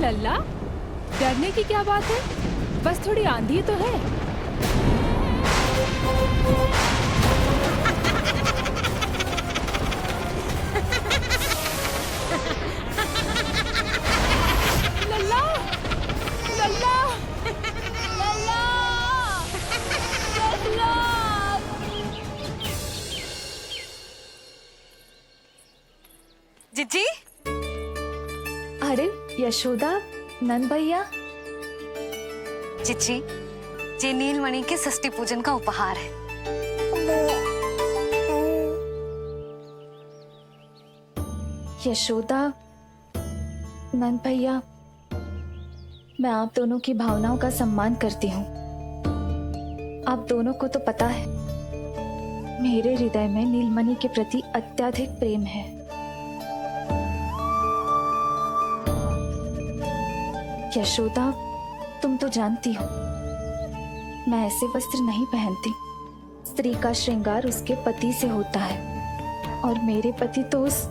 लल्ला, डरने की क्या बात है, बस थोड़ी आंधी तो है। लल्ला, लल्ला, लल्ला, लल्ला। जीजी, अरे यशोदा, नंद भैया। जीजी, ये नीलमणि के षष्ठी पूजन का उपहार है। यशोदा, नंद भैया, मैं आप दोनों की भावनाओं का सम्मान करती हूँ। आप दोनों को तो पता है, मेरे हृदय में नीलमणि के प्रति अत्यधिक प्रेम है। यशोदा, तुम तो जानती हो, मैं ऐसे वस्त्र नहीं पहनती। स्त्री का श्रृंगार उसके पति से होता है, और मेरे पति तो उस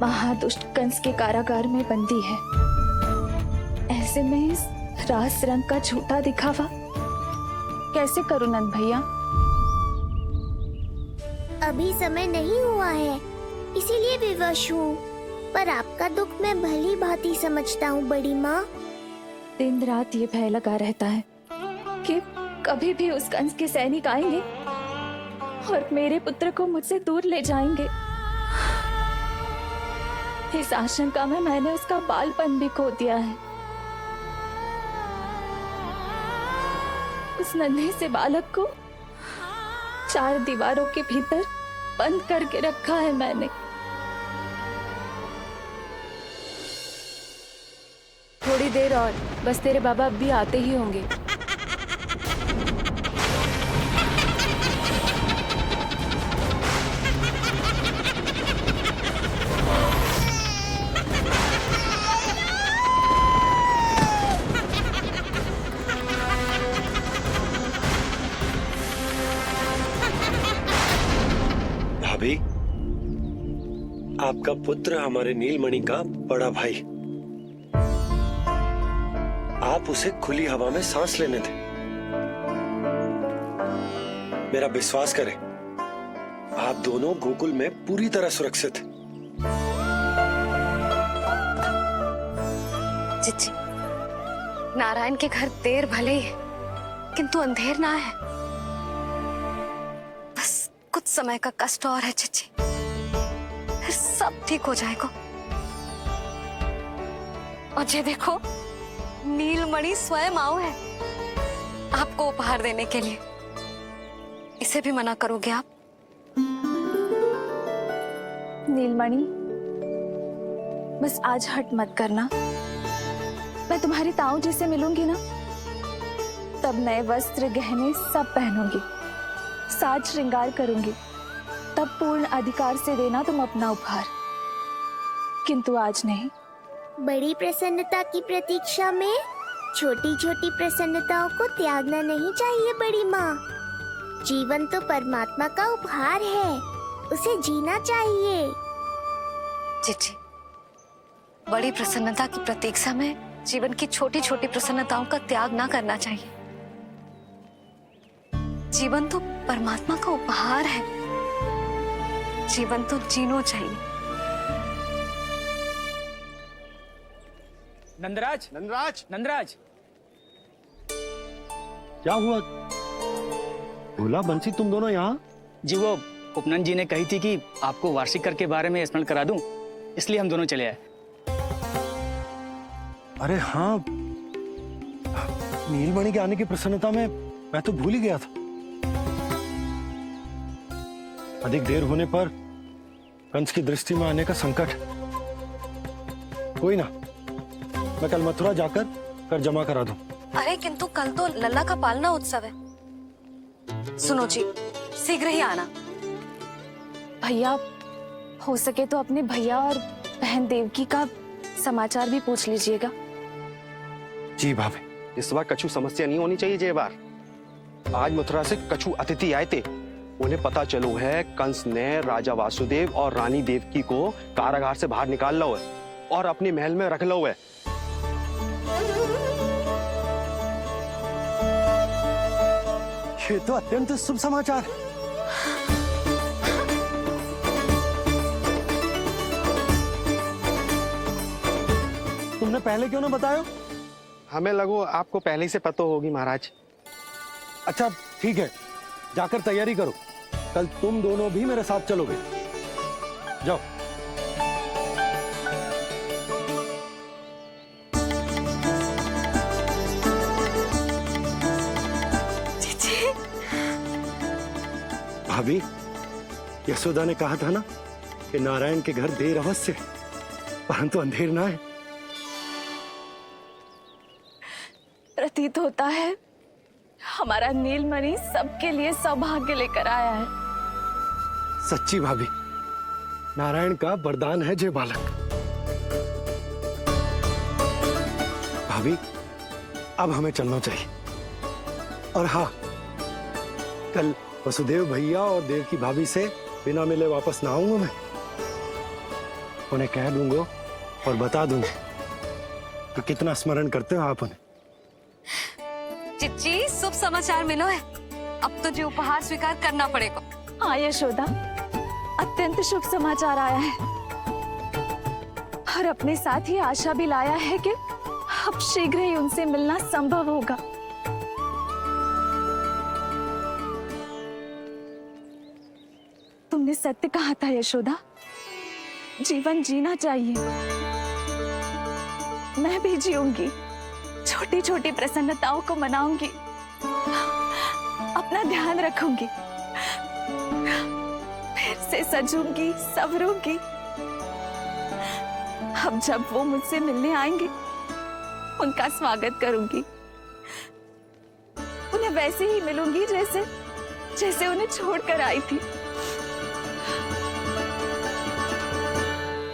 महादुष्ट कंस के कारागार में बंदी है। ऐसे में इस रास रंग का झूठा दिखावा कैसे करूं नंद भैया? अभी समय नहीं हुआ है, इसीलिए विवश हूँ। पर आपका दुख मैं भली भांति समझता हूँ बड़ी माँ। दिन रात ये भय लगा रहता है कि कभी भी उस कंस के सैनिक आएंगे और मेरे पुत्र को मुझसे दूर ले जाएंगे। इस आशंका में मैंने उसका बालपन भी खो दिया है। उस नन्हे से बालक को 4 दीवारों के भीतर बंद करके रखा है मैंने। थोड़ी देर और, बस तेरे बाबा अब भी आते ही होंगे। भाभी, आपका पुत्र हमारे नीलमणि का बड़ा भाई। आप उसे खुली हवा में सांस लेने दें। मेरा विश्वास करें, आप दोनों गोकुल में पूरी तरह सुरक्षित हैं। जीजी, नारायण के घर देर भले ही है, किंतु अंधेर ना है। बस कुछ समय का कष्ट और है जीजी, फिर सब ठीक हो जाएगा। और ये देखो, नीलमणि स्वयं आओ है आपको उपहार देने के लिए। इसे भी मना करोगे आप? नीलमणि, बस आज हट मत करना। मैं तुम्हारी ताऊ जी से मिलूंगी ना, तब नए वस्त्र गहने सब पहनूंगी, साज श्रृंगार करूंगी। तब पूर्ण अधिकार से देना तुम अपना उपहार, किंतु आज नहीं। बड़ी प्रसन्नता की प्रतीक्षा में छोटी छोटी प्रसन्नताओं को त्यागना नहीं चाहिए बड़ी माँ। जीवन तो परमात्मा का उपहार है, उसे जीना चाहिए। जीजी, बड़ी प्रसन्नता की प्रतीक्षा में जीवन की छोटी छोटी प्रसन्नताओं का त्याग ना करना चाहिए। जीवन तो परमात्मा का उपहार है, जीवन तो जीना चाहिए। नंदराज, नंदराज, नंदराज, क्या हुआ? भोला, बंसी, तुम दोनों यहाँ? जी वो उपनंद जी ने कही थी कि आपको वार्षिक कर के बारे में स्मरण करा दूं, इसलिए हम दोनों चले आए। अरे हाँ, नीलमणि के आने की प्रसन्नता में मैं तो भूल ही गया था। अधिक देर होने पर कंस की दृष्टि में आने का संकट। कोई ना, मैं कल मथुरा जाकर कर जमा करा दूं। अरे किंतु कल तो लल्ला का पालना उत्सव है। सुनो जी, शीघ्र ही आना। भैया, हो सके तो अपने भैया और बहन देवकी का समाचार भी पूछ लीजिएगा। जी भाभी। इस बार कछु समस्या नहीं होनी चाहिए। ये बार आज मथुरा से कछु अतिथि आए थे, उन्हें पता चलो है कंस ने राजा वासुदेव और रानी देवकी को कारागार से बाहर निकाल लो है और अपने महल में रख लो है। ये तो अत्यंत शुभ समाचार है। तुमने पहले क्यों ना बताया? हमें लगो आपको पहले से पता होगी महाराज। अच्छा ठीक है, जाकर तैयारी करो, कल तुम दोनों भी मेरे साथ चलोगे। जाओ। भाभी, यशोदा ने कहा था ना कि नारायण के घर देर अवश्य है, परंतु अंधेर ना है। प्रतीत होता है हमारा नीलमणि सबके लिए सौभाग्य लेकर आया है। सच्ची भाभी, नारायण का वरदान है जय बालक। भाभी, अब हमें चलना चाहिए। और हाँ, कल वसुदेव भैया और देव की भाभी से बिना मिले वापस ना आऊंगा मैं। उन्हें कह दूंगा और बता दूंगा तो कितना स्मरण करते हो आप उन्हें। चिच्ची, शुभ समाचार मिलो है। अब तुझे उपहार स्वीकार करना पड़ेगा। हाँ यशोदा, अत्यंत शुभ समाचार आया है और अपने साथ ही आशा भी लाया है कि अब शीघ्र ही उनसे मिलना संभव होगा। तुमने सत्य कहा था यशोदा, जीवन जीना चाहिए। मैं भी जीऊंगी, छोटी छोटी प्रसन्नताओं को मनाऊंगी, अपना ध्यान रखूंगी, फिर से सजूंगी, संवरूंगी। अब जब वो मुझसे मिलने आएंगे, उनका स्वागत करूंगी। उन्हें वैसे ही मिलूंगी जैसे उन्हें छोड़कर आई थी।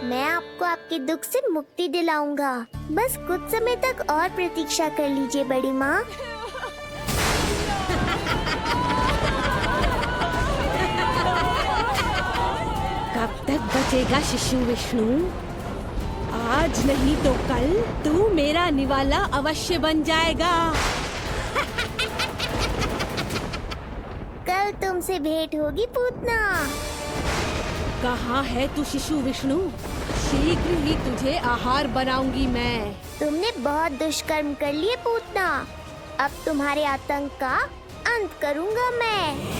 मैं आपको आपके दुख से मुक्ति दिलाऊंगा। बस कुछ समय तक और प्रतीक्षा कर लीजिए बड़ी माँ। कब तक बचेगा शिशु विष्णु? आज नहीं तो कल तू मेरा निवाला अवश्य बन जाएगा। कल तुमसे भेंट होगी पूतना। कहाँ है तू शिशु विष्णु? शीघ्र ही तुझे आहार बनाऊंगी मैं। तुमने बहुत दुष्कर्म कर लिए पूतना। अब तुम्हारे आतंक का अंत करूंगा मैं।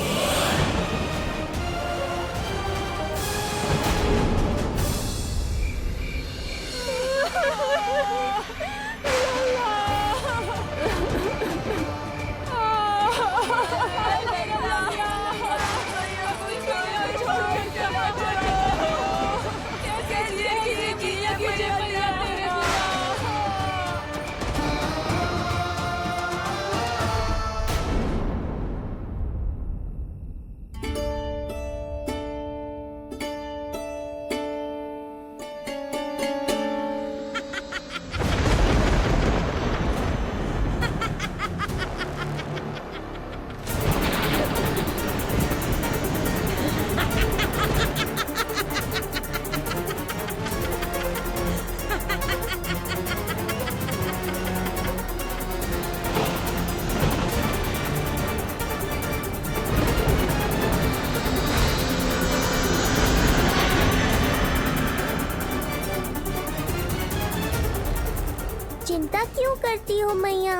चिंता क्यों करती हो मैया?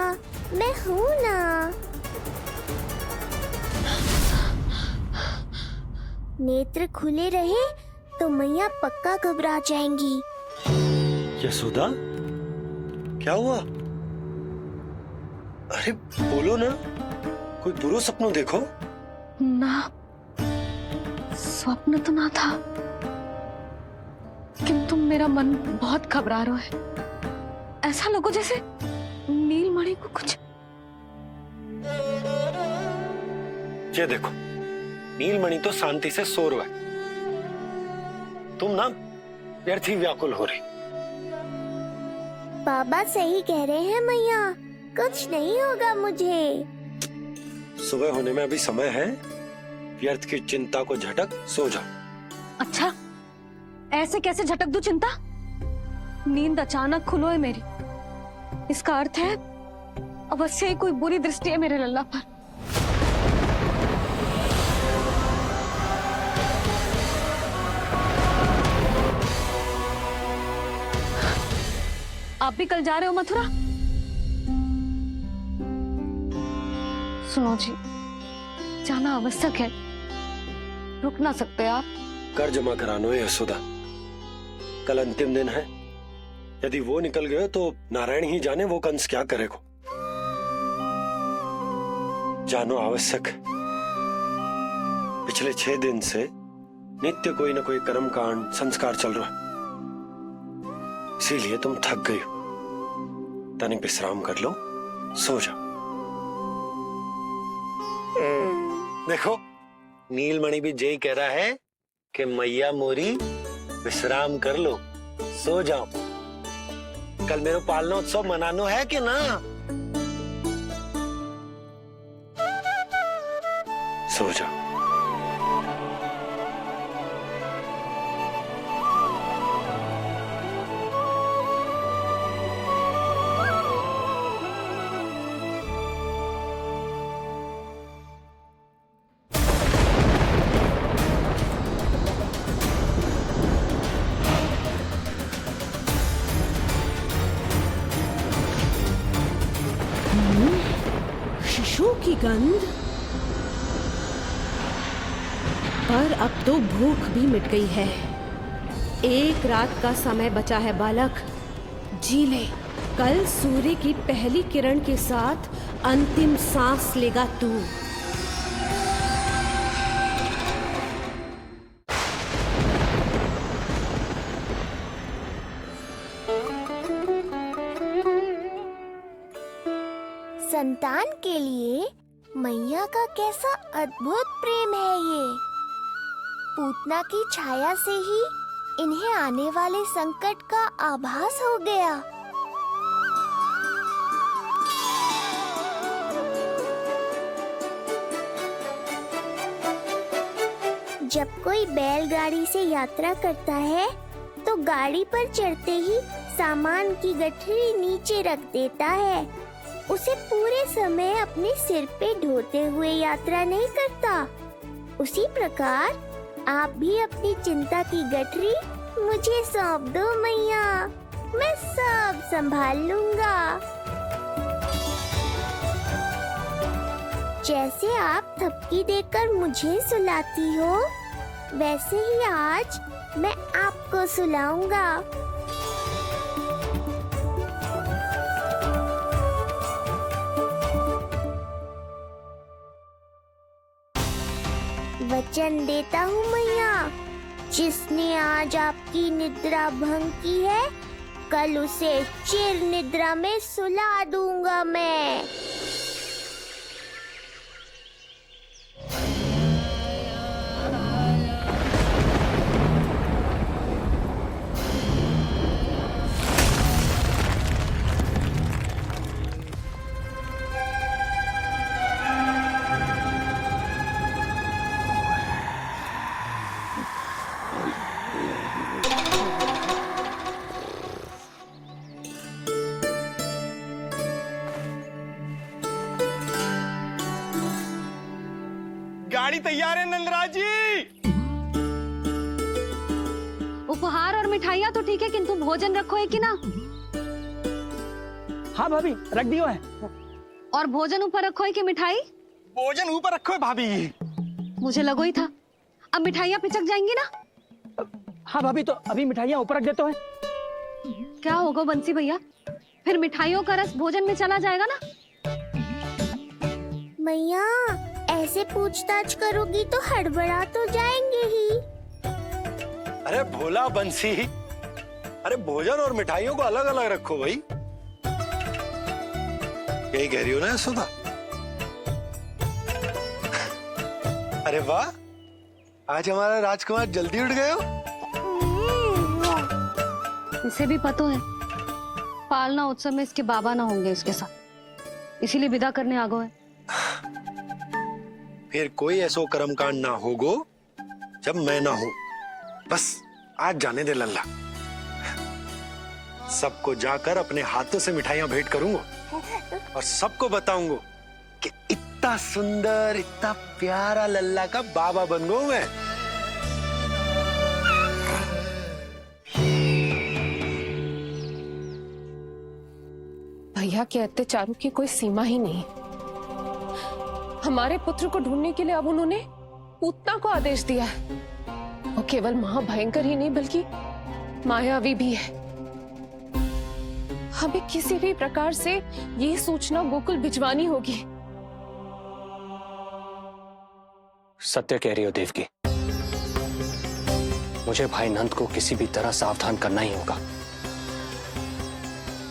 मैं हूँ ना। नेत्र खुले रहे तो मैया पक्का घबरा जाएंगी। यशोदा, क्या हुआ? अरे बोलो ना, कोई बुरा सपना देखो। ना, स्वप्न तो ना था, किंतु मेरा मन बहुत घबरा रहा है। ऐसा लगो जैसे नीलमणि को कुछ। ये देखो, नीलमणि तो शांति से सो रहा है, तुम ना व्यर्थ ही व्याकुल हो रही। बाबा सही कह रहे हैं मैया, कुछ नहीं होगा मुझे। सुबह होने में अभी समय है, व्यर्थ की चिंता को झटक सो जाओ। अच्छा, ऐसे कैसे झटक दूं चिंता? नींद अचानक खुलो है मेरी, इसका अर्थ है अवश्य ही कोई बुरी दृष्टि है मेरे लल्ला पर। आप भी कल जा रहे हो मथुरा? सुनो जी, जाना आवश्यक है, रुक ना सकते आप? कर जमा करानो है यशोदा, कल अंतिम दिन है। यदि वो निकल गए तो नारायण ही जाने वो कंस क्या करेगा। जानो आवश्यक। पिछले 6 दिन से नित्य कोई ना कोई कर्म कांड संस्कार चल रहा है, इसीलिए तुम थक गई हो। तनिक विश्राम कर लो, सो जाओ। देखो नीलमणि भी जय कह रहा है कि मैया मोरी विश्राम कर लो, सो जाओ। कल मेरे पालना उत्सव मनानो है कि ना? सो जाओ। शिशु की गंध। पर अब तो भूख भी मिट गई है। एक रात का समय बचा है बालक, जी ले। कल सूर्य की पहली किरण के साथ अंतिम सांस लेगा तू। संतान के लिए मैया का कैसा अद्भुत प्रेम है ये। पूतना की छाया से ही इन्हें आने वाले संकट का आभास हो गया। जब कोई बैलगाड़ी से यात्रा करता है तो गाड़ी पर चढ़ते ही सामान की गठरी नीचे रख देता है। उसे पूरे समय अपने सिर पे ढोते हुए यात्रा नहीं करता। उसी प्रकार आप भी अपनी चिंता की गठरी मुझे सौंप दो मैया, मैं सब संभाल लूंगा। जैसे आप थपकी देकर मुझे सुलाती हो, वैसे ही आज मैं आपको सुलाऊंगा। वचन देता हूँ मैया, जिसने आज आपकी निद्रा भंग की है, कल उसे चिर निद्रा में सुला दूंगा मैं। गाड़ी तैयार है नंदराज जी। उपहार और मिठाइयाँ तो ठीक है, किंतु भोजन रखो है कि ना? हाँ भाभी, रख दियो है। और भोजन ऊपर रखो है कि मिठाई? भोजन ऊपर रखो है भाभी। मुझे लगो ही था, अब मिठाइयाँ पिचक जाएंगी ना? हाँ भाभी, तो अभी मिठाइयाँ ऊपर रख देते हैं। क्या होगा बंसी भैया, फिर मिठाइयों का रस भोजन में चला जाएगा ना? मैया ऐसे पूछताछ करोगी तो हड़बड़ा तो जाएंगे ही। अरे भोला बंसी, अरे भोजन और मिठाइयों को अलग अलग रखो भाई। यही कह रही हो ना यशोदा? अरे वाह, आज हमारा राजकुमार जल्दी उठ गए हो। इसे भी पता है पालना उत्सव में इसके बाबा ना होंगे इसके साथ, इसीलिए विदा करने आ गए। फिर कोई ऐसो कर्म कांड ना होगो जब मैं ना हूं। बस आज जाने दे लल्ला, सबको जाकर अपने हाथों से मिठाइयां भेंट करूंगा और सबको बताऊंगा कि इतना सुंदर, इतना प्यारा लल्ला का बाबा बन गया मैं। भैया के अत्याचारों की कोई सीमा ही नहीं। हमारे पुत्र को ढूंढने के लिए अब उन्होंने पूतना को आदेश दिया है। वो केवल महाभयंकर ही नहीं बल्कि मायावी भी है। हमें किसी भी प्रकार से ये सूचना गोकुल भिजवानी होगी। सत्य कह रही हो देवकी। मुझे भाई नंद को किसी भी तरह सावधान करना ही होगा,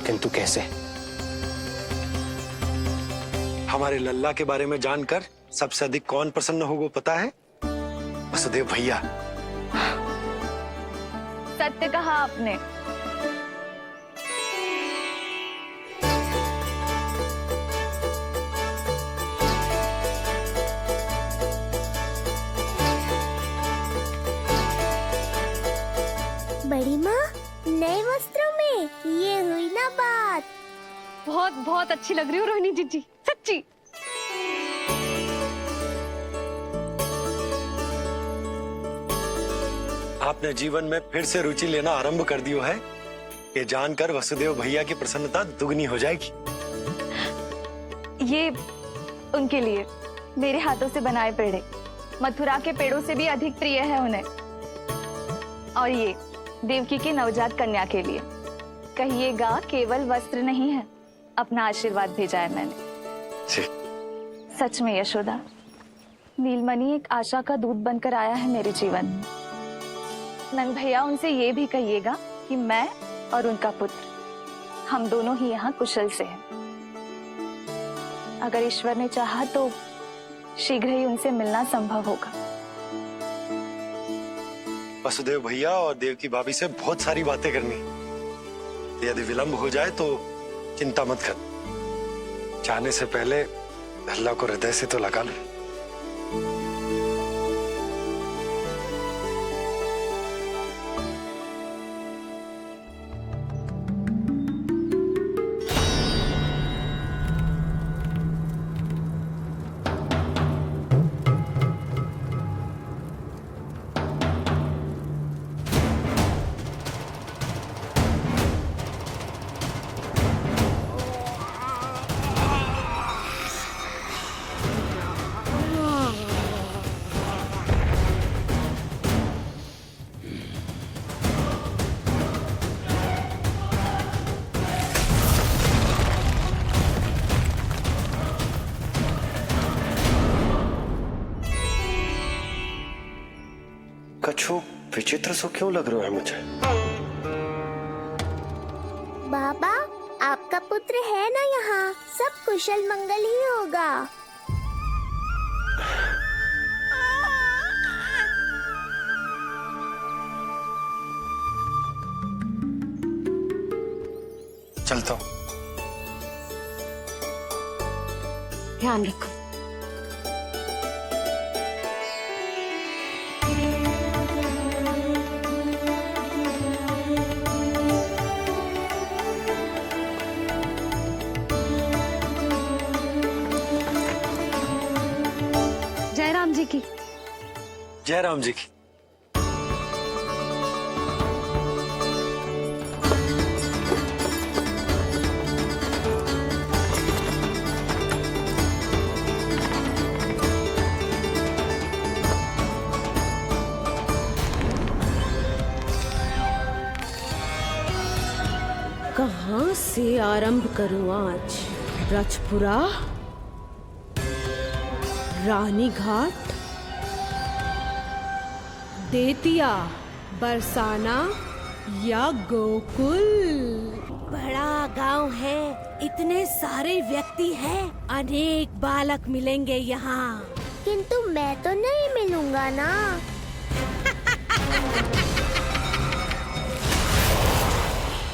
किंतु कैसे? हमारे लल्ला के बारे में जानकर सबसे अधिक कौन प्रसन्न होगा पता है? वसुदेव भैया। सत्य कहा आपने। बड़ी माँ, नए वस्त्रों में ये हुई ना बात। बहुत बहुत अच्छी लग रही हो रोहिणी जीजी, सच्ची। आपने जीवन में फिर से रुचि लेना आरंभ कर दियो है। ये जानकर वसुदेव भैया की प्रसन्नता दुगनी हो जाएगी। ये उनके लिए मेरे हाथों से बनाए पेड़े मथुरा के पेड़ों से भी अधिक प्रिय है उन्हें। और ये देवकी की नवजात कन्या के लिए। कहिएगा केवल वस्त्र नहीं है, अपना आशीर्वाद भेजा है मैंने। सच में यशोदा, नीलमणि एक आशा का दूत बनकर आया है मेरे जीवन में। नंद भैया, उनसे ये भी कहिएगा कि मैं और उनका पुत्र हम दोनों ही यहाँ कुशल से हैं। अगर ईश्वर ने चाहा तो शीघ्र ही उनसे मिलना संभव होगा। वसुदेव भैया और देवकी भाभी से बहुत सारी बातें करनी। यदि विलंब हो जाए तो चिंता मत कर। जाने से पहले अल्लाह को हृदय से तो लगा लो। कछु विचित्र सो क्यों लग रहा है मुझे? बाबा, आपका पुत्र है ना यहाँ, सब कुशल मंगल ही होगा। चलता हूँ। ध्यान रखो। जय राम जी की। जय राम जी की। कहाँ से आरंभ करूं आज? ब्रजपुरा, रानी घाट, देतिया, बरसाना या गोकुल? बड़ा गांव है, इतने सारे व्यक्ति हैं, अनेक बालक मिलेंगे यहाँ। किंतु मैं तो नहीं मिलूंगा ना।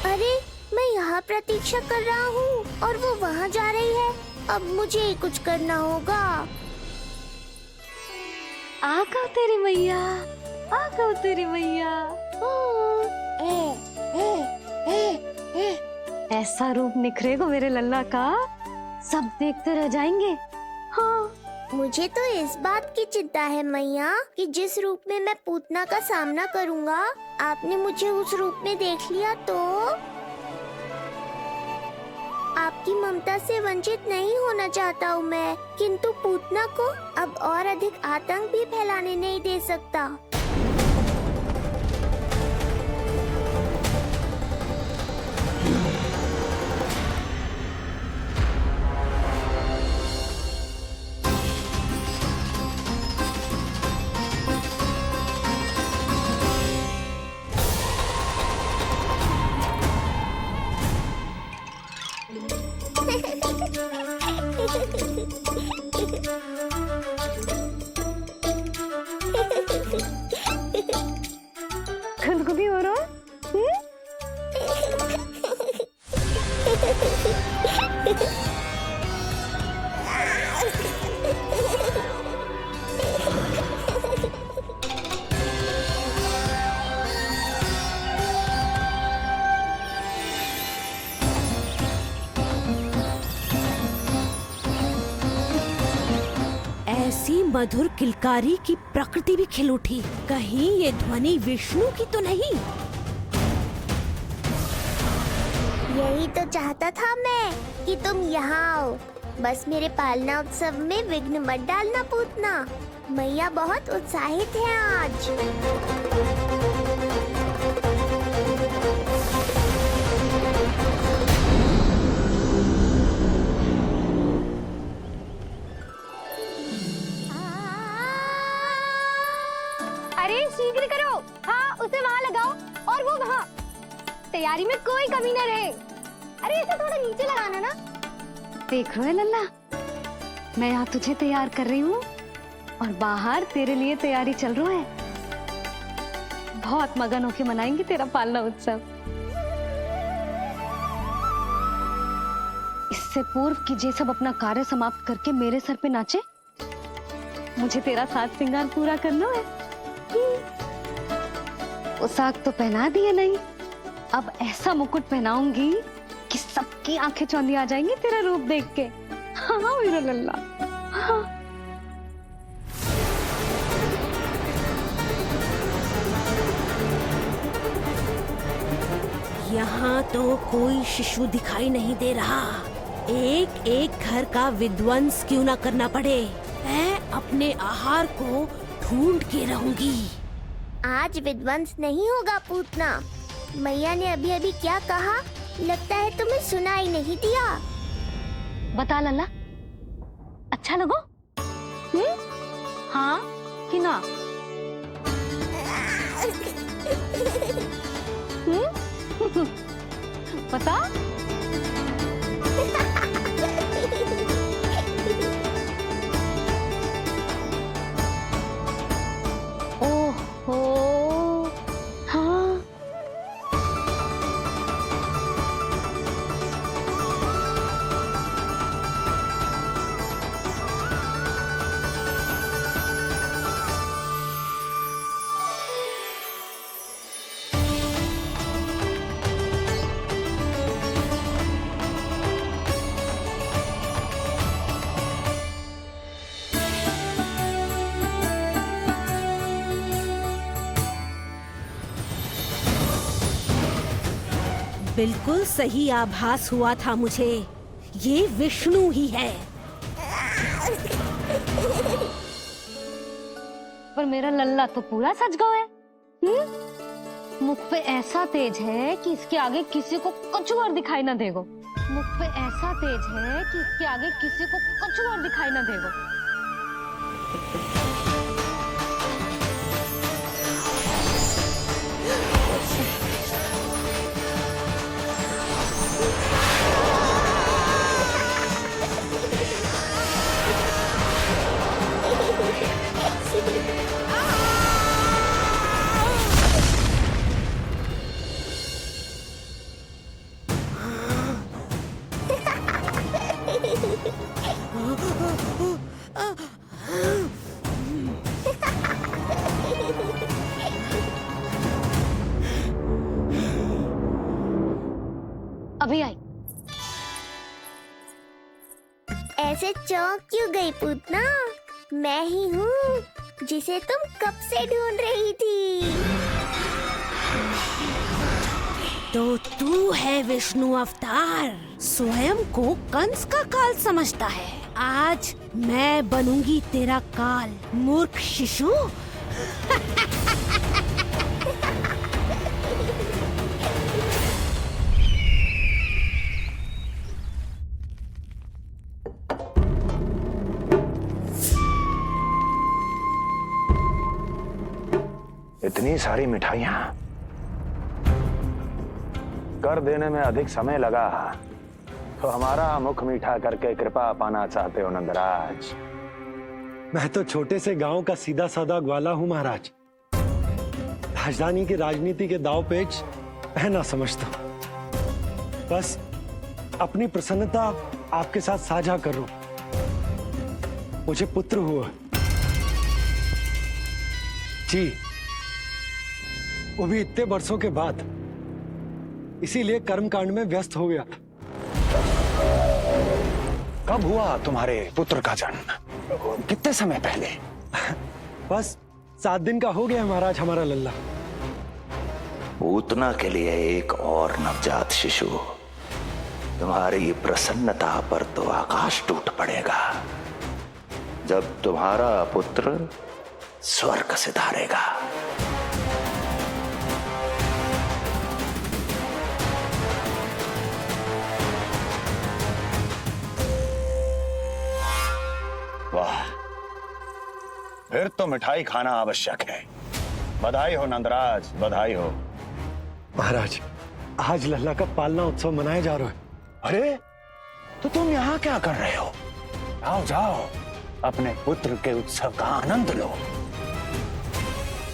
अरे, मैं यहाँ प्रतीक्षा कर रहा हूँ और वो वहाँ जा रही है। अब मुझे ही कुछ करना होगा। आ गो तेरी मैया, आ गो तेरी मैया। ऐसा रूप निखरेगा मेरे लल्ला का, सब देखते रह जाएंगे। हाँ, मुझे तो इस बात की चिंता है मैया कि जिस रूप में मैं पूतना का सामना करूँगा, आपने मुझे उस रूप में देख लिया तो आपकी ममता से वंचित नहीं होना चाहता हूँ मैं, किंतु पूतना को अब और अधिक आतंक भी फैलाने नहीं दे सकता। गुदगुदी हो रहा है? ऐसी मधुर किलकारी की प्रकृति भी खिल उठी। कहीं ये ध्वनि विष्णु की तो नहीं? यही तो चाहता था मैं कि तुम यहाँ आओ। बस मेरे पालना उत्सव में विघ्न मत डालना पूतना। मैया बहुत उत्साहित है आज। अरे शीघ्र करो, हाँ उसे वहाँ लगाओ और वो वहाँ। तैयारी में कोई कमी न रहे। अरे इसे थोड़ा नीचे लगाना ना। देख रहे लल्ला, मैं यहाँ तुझे तैयार कर रही हूँ और बाहर तेरे लिए तैयारी चल रहा है। बहुत मगन होके मनाएंगे तेरा पालना उत्सव। इससे पूर्व कि जे सब अपना कार्य समाप्त करके मेरे सर पे नाचे, मुझे तेरा साज श्रृंगार पूरा करना है। पोशाक तो पहना दिए नहीं, अब ऐसा मुकुट पहनाऊंगी कि सबकी आंखें चौंधी आ जाएंगी तेरा रूप देख के। हाँ मेरा लल्ला, हाँ। यहाँ तो कोई शिशु दिखाई नहीं दे रहा। एक एक घर का विध्वंस क्यों ना करना पड़े, मैं अपने आहार को ढूंढ के रहूंगी। आज विध्वंस नहीं होगा पूतना। मैया ने अभी अभी क्या कहा, लगता है तुम्हें सुनाई नहीं दिया। बता लल्ला, अच्छा लगो? हाँ कि ना? बता। ओहो, हाँ। बिल्कुल सही आभास हुआ था मुझे, ये विष्णु ही है। पर मेरा लल्ला तो पूरा सज गया है। मुख पे ऐसा तेज है कि इसके आगे किसी को कुछ और दिखाई ना देगो। मुख पे ऐसा तेज है कि इसके आगे किसी को कुछ और दिखाई ना देगो। अभी आई। ऐसे चौंक क्यों गई पूतना? मैं ही हूँ जिसे तुम कब से ढूंढ रही थी। तो तू है विष्णु अवतार, स्वयं को कंस का काल समझता है। आज मैं बनूंगी तेरा काल, मूर्ख शिशु। इतनी सारी मिठाइयां कर देने में अधिक समय लगा तो हमारा मुख मीठा करके कृपा पाना चाहते हो नंदराज? मैं तो छोटे से गांव का सीधा साधा ग्वाला हूं महाराज। राजधानी की राजनीति के दाव पेच मैं ना समझता। बस अपनी प्रसन्नता आपके साथ साझा कर रहा हूं। मुझे पुत्र हुआ जी, वो भी इतने वर्षों के बाद, इसीलिए कर्मकांड में व्यस्त हो गया। कब हुआ तुम्हारे पुत्र का जन्म? कितने समय पहले? बस 7 दिन का हो गया महाराज हमारा लल्ला। पूतना के लिए एक और नवजात शिशु, तुम्हारी प्रसन्नता पर तो आकाश टूट पड़ेगा जब तुम्हारा पुत्र स्वर्ग सिधारेगा। वाह, फिर तो मिठाई खाना आवश्यक है। बधाई हो नंदराज, बधाई हो। महाराज, आज लल्ला का पालना उत्सव मनाया जा रहा है। अरे, तो तुम यहाँ क्या कर रहे हो? जाओ जाओ, अपने पुत्र के उत्सव का आनंद लो।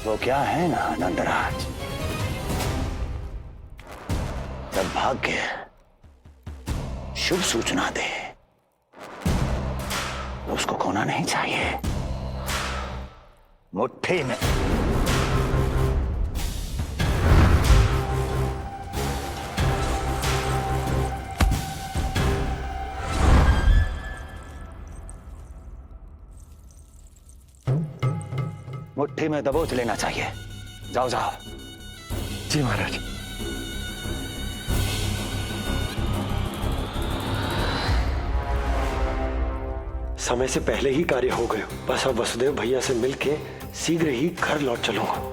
वो क्या है ना नंदराज, जब भाग्य शुभ सूचना दे तो उसको खोना नहीं चाहिए। मुट्ठी में मुट्ठी में दबोच लेना चाहिए। जाओ जाओ। जी महाराज। समय से पहले ही कार्य हो गए। बस अब वसुदेव भैया से मिलके शीघ्र ही घर लौट चलूंगा।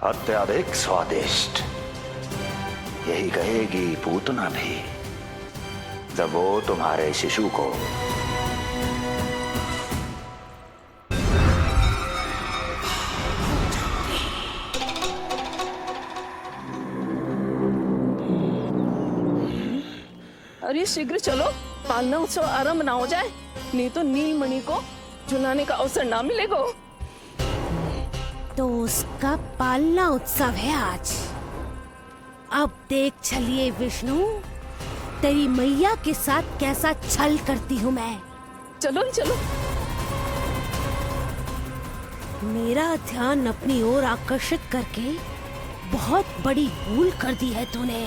अत्यधिक स्वादिष्ट, यही कहेगी पूतना भी जब वो तुम्हारे शिशु को अरे शीघ्र चलो, पालना उत्सव आरंभ ना हो जाए, नहीं तो नीलमणि को झुलाने का अवसर ना मिलेगा। तो उसका पालना उत्सव है आज। अब देख चलिए विष्णु, तेरी मैया के साथ कैसा छल करती हूँ मैं। चलो चलो। मेरा ध्यान अपनी ओर आकर्षित करके बहुत बड़ी भूल कर दी है तूने।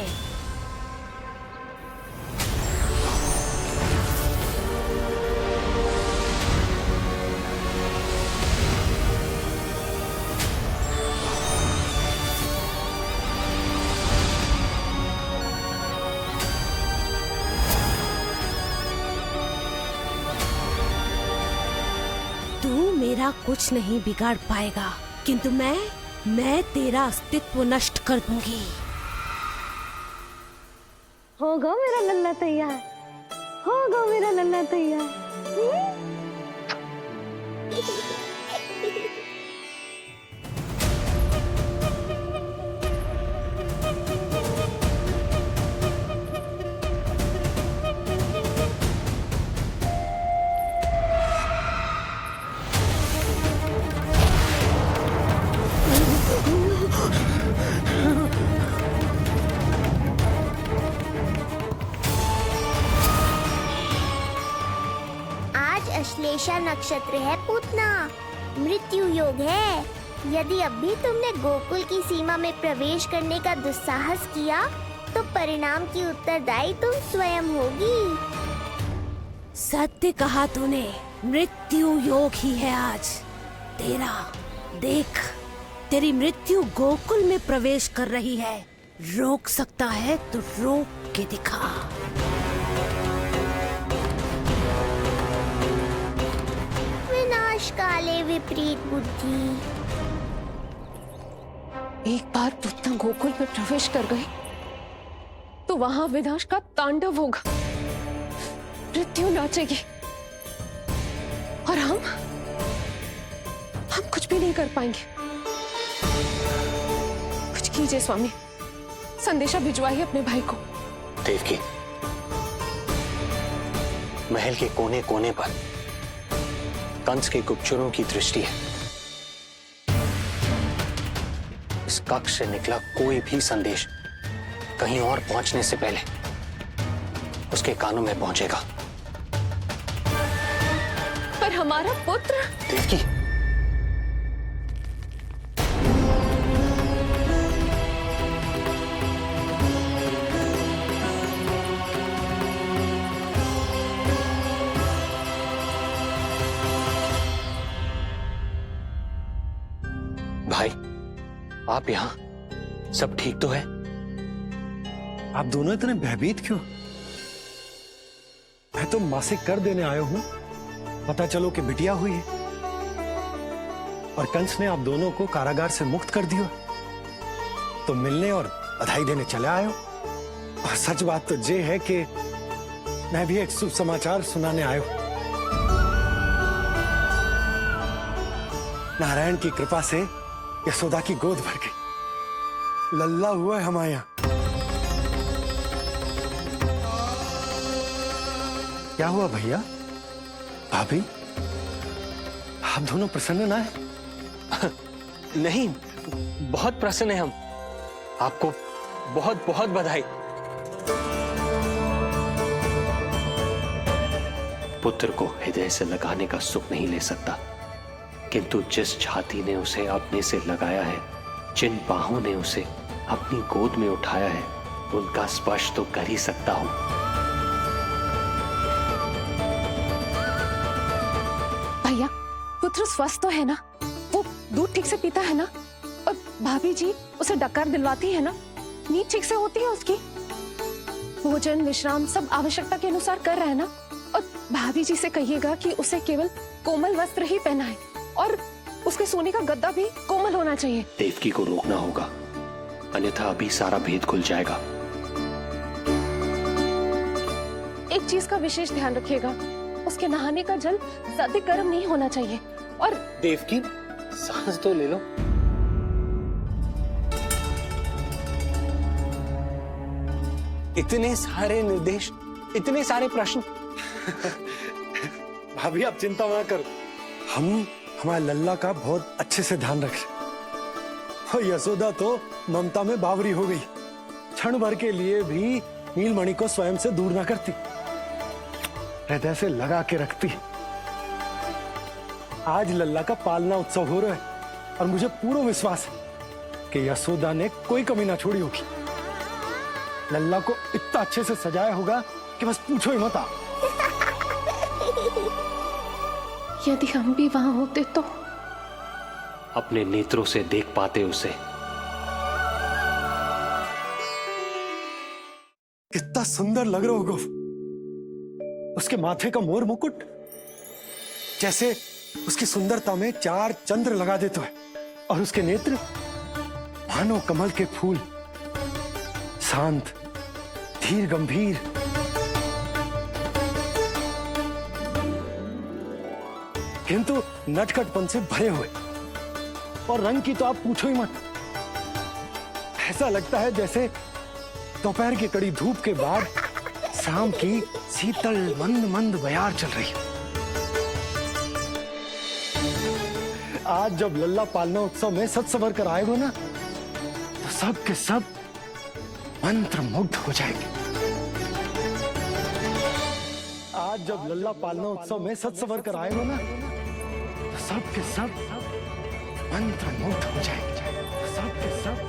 मेरा कुछ नहीं बिगाड़ पाएगा, किंतु मैं तेरा अस्तित्व नष्ट कर दूंगी। होगा मेरा लल्ला तैयार, होगा मेरा लल्ला तैयार। आज अश्लेषा नक्षत्र है पूतना, मृत्यु योग है। यदि अभी तुमने गोकुल की सीमा में प्रवेश करने का दुस्साहस किया तो परिणाम की उत्तरदायी तुम स्वयं होगी। सत्य कहा तूने, मृत्यु योग ही है आज तेरा। देख, तेरी मृत्यु गोकुल में प्रवेश कर रही है। रोक सकता है तो रोक के दिखा। विनाश काले विपरीत बुद्धि। एक बार पुतना गोकुल में प्रवेश कर गए तो वहां विनाश का तांडव होगा, मृत्यु नाचेगी और हम कुछ भी नहीं कर पाएंगे। कुछ कीजिए स्वामी, संदेशा भिजवाइए अपने भाई को। देवकी, महल के कोने कोने पर कंस के गुप्तचरों की दृष्टि है। इस कक्ष से निकला कोई भी संदेश कहीं और पहुंचने से पहले उसके कानों में पहुंचेगा। पर हमारा पुत्र। देवकी, भाई, आप यहाँ सब ठीक तो है? आप दोनों इतने भयभीत क्यों? मैं तो मासिक कर देने आया हूं, पता चलो कि बिटिया हुई है और कंस ने आप दोनों को कारागार से मुक्त कर दिया, तो मिलने और बधाई देने चले आए हो। और सच बात तो ये है कि मैं भी एक शुभ समाचार सुनाने आया हूं। नारायण की कृपा से यशोदा की गोद भर गई, लल्ला हुआ है हमारे यहाँ। क्या हुआ भैया, भाभी, आप दोनों प्रसन्न ना है? नहीं, बहुत प्रसन्न है हम। आपको बहुत बहुत बधाई। पुत्र को हृदय से लगाने का सुख नहीं ले सकता, किंतु जिस छाती ने उसे अपने से लगाया है, जिन बाहों ने उसे अपनी गोद में उठाया है, उनका स्पर्श तो कर ही सकता हूं। भैया, पुत्र स्वस्थ तो है ना? वो दूध ठीक से पीता है ना? और भाभी जी उसे डकार दिलवाती है ना? नींद ठीक से होती है उसकी? भोजन विश्राम सब आवश्यकता के अनुसार कर रहा है ना? और भाभी जी से कहिएगा कि उसे केवल कोमल वस्त्र ही पहनाए और उसके सोने का गद्दा भी कोमल होना चाहिए। देवकी को रोकना होगा, अन्यथा अभी सारा भेद खुल जाएगा। एक चीज का विशेष ध्यान रखिएगा, उसके नहाने का जल ज्यादा गर्म नहीं होना चाहिए। और देवकी, सांस तो ले लो। इतने सारे निर्देश, इतने सारे प्रश्न। भाभी आप चिंता ना करो, हम हमारे लल्ला का बहुत अच्छे से ध्यान रखें। और यशोदा तो ममता में बावरी हो गई, क्षण भर के लिए भी नीलमणि को स्वयं से दूर ना करती, हृदय से लगा के रखती। आज लल्ला का पालना उत्सव हो रहा है और मुझे पूरा विश्वास है कि यशोदा ने कोई कमी ना छोड़ी होगी। लल्ला को इतना अच्छे से सजाया होगा कि बस पूछो ही मत। यदि हम भी वहां होते तो अपने नेत्रों से देख पाते उसे। कितना सुंदर लग रहा होगा उसके माथे का मोर मुकुट, जैसे उसकी सुंदरता में 4 चंद्र लगा देते हैं। और उसके नेत्र मानो कमल के फूल, शांत, धीर गंभीर। किंतु नटखटपन से भरे हुए, और रंग की तो आप पूछो ही मत। ऐसा लगता है जैसे दोपहर की कड़ी धूप के बाद शाम की शीतल मंद मंद बयार चल रही है। आज जब लल्ला पालना उत्सव में सज संवर कर आएगा ना, तो सब के सब मंत्र मुग्ध हो जाएंगे। आज जब लल्ला पालना उत्सव में सज संवर कर आएगा ना, तो सब के सब मंत्रमुग्ध हो जाएंगे, सब के सब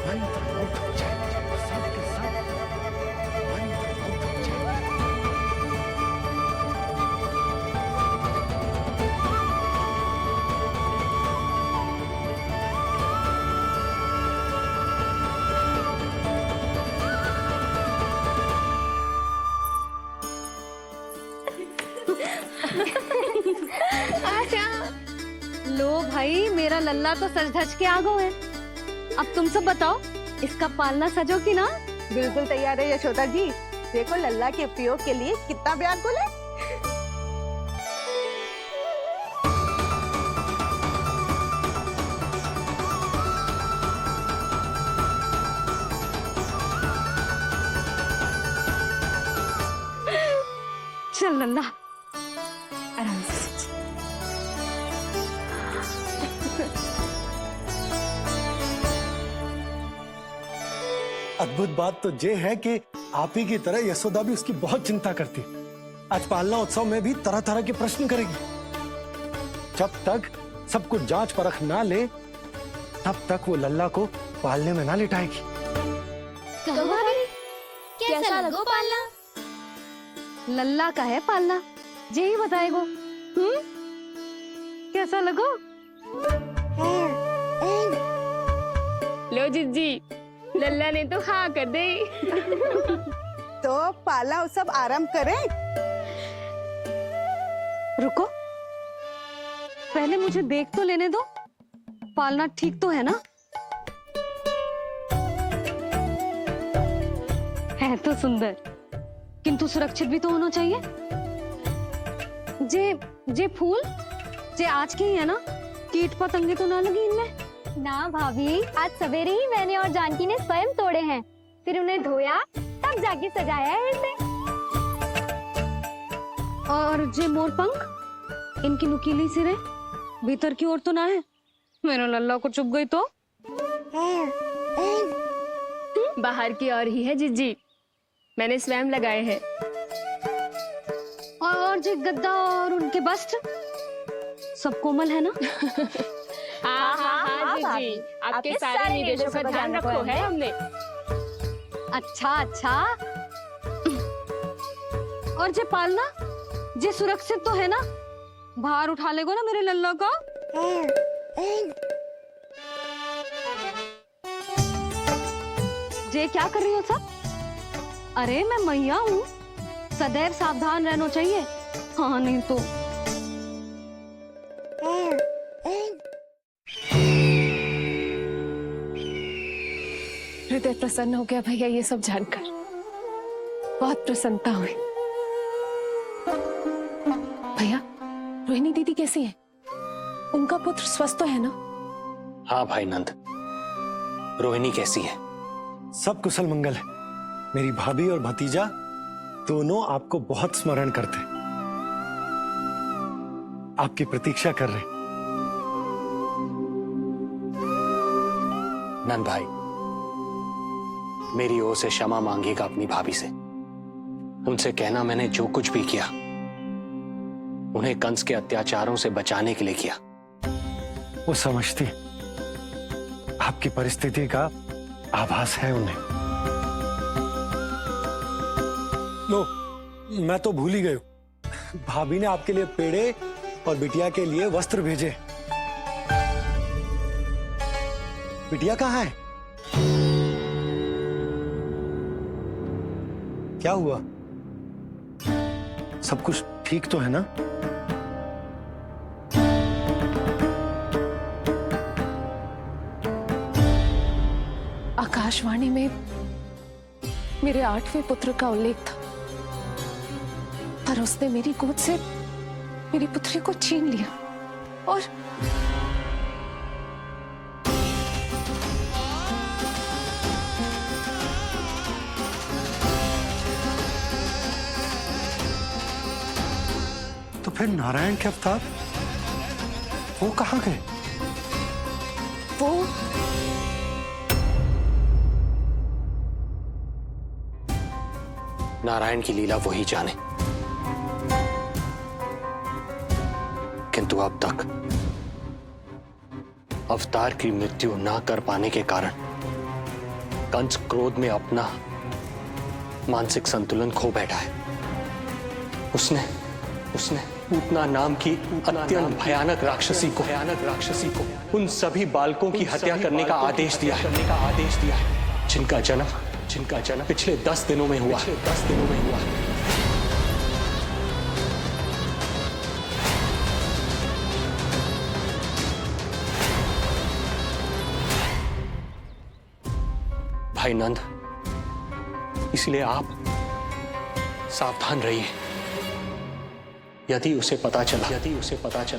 मंत्रमुग्ध हो जाएंगे, सब के सब मंत्रमुग्ध हो जाएंगे। लो भाई, मेरा लल्ला तो सज धज के आ गो है। अब तुम सब बताओ, इसका पालना सजो कि ना? बिल्कुल तैयार है यशोदा जी। देखो लल्ला के उपयोग के लिए कितना व्याकुल है। चल लल्ला, आराम से। अद्भुत बात तो ये है कि आप ही की तरह यशोदा भी उसकी बहुत चिंता करती है। आज पालना उत्सव में भी तरह तरह के प्रश्न करेगी। जब तक सब कुछ जांच परख ना ले, तब तक वो लल्ला को पालने में ना लिटाएगी। कैसा लगो पालना? लल्ला का है पालना, यही बताएगो। कैसा लगो? लो जिज्जी, लल्ला ने तो हाँ कर दे। तो पाला उत्सव आरंभ करें। रुको, पहले मुझे देख तो लेने दो। पालना ठीक तो है ना? है तो सुंदर, किंतु सुरक्षित भी तो होना चाहिए। जे फूल जे आज के ही है ना, कीट पतंगे तो ना लगी इनमें? ना भाभी, आज सवेरे ही मैंने और जानकी ने स्वयं तोड़े हैं, फिर उन्हें धोया, तब जाके सजाया है इसे। और जे मोर पंख, इनकी नुकीली सिरे भीतर की ओर तो ना है? मेरा लल्ला को चुभ गई तो? बाहर की ओर ही है जिज्जी, मैंने स्वयं लगाए हैं। और जे गद्दा और उनके वस्त्र सब कोमल है ना? हाँ जिज्जी, आपके सारे निर्देशों का ध्यान रखो है हमने। अच्छा। और जे पालना, जे सुरक्षित तो है ना? बाहर उठा लेगो ना मेरे लल्ला को? जे क्या कर रही हो सब? अरे मैं मैया हूँ, सदैव सावधान रहना चाहिए। हाँ नहीं तो। हृदय प्रसन्न हो गया भैया ये सब जानकर, बहुत प्रसन्नता हुई। भैया, रोहिणी दीदी कैसी है? उनका पुत्र स्वस्थ तो है ना? हाँ भाई नंद, रोहिणी कैसी है? सब कुशल मंगल है। मेरी भाभी और भतीजा दोनों आपको बहुत स्मरण करते हैं, आपकी प्रतीक्षा कर रहे। नंद भाई, मेरी ओर से क्षमा मांगिएगा अपनी भाभी से। उनसे कहना मैंने जो कुछ भी किया, उन्हें कंस के अत्याचारों से बचाने के लिए किया। वो समझती, आपकी परिस्थिति का आभास है उन्हें। लो, मैं तो भूल ही गई हूं। भाभी ने आपके लिए पेड़े और बिटिया के लिए वस्त्र भेजे। बिटिया कहाँ है? क्या हुआ? सब कुछ ठीक तो है ना? आकाशवाणी में मेरे 8वें पुत्र का उल्लेख था, पर उसने मेरी गोद से मेरी पुत्री को छीन लिया। और तो फिर नारायण के अवतार वो कहाँ गए? वो नारायण की लीला वही जाने, किंतु अब तक अवतार की मृत्यु ना कर पाने के कारण कंस क्रोध में अपना मानसिक संतुलन खो बैठा है। उसने पूतना नाम की अत्यंत भयानक राक्षसी को उन सभी बालकों की हत्या करने का आदेश दिया है जिनका जन्म पिछले 10 दिनों में हुआ। भाई नंद, इसलिए आप सावधान रहिए। यदि उसे पता चला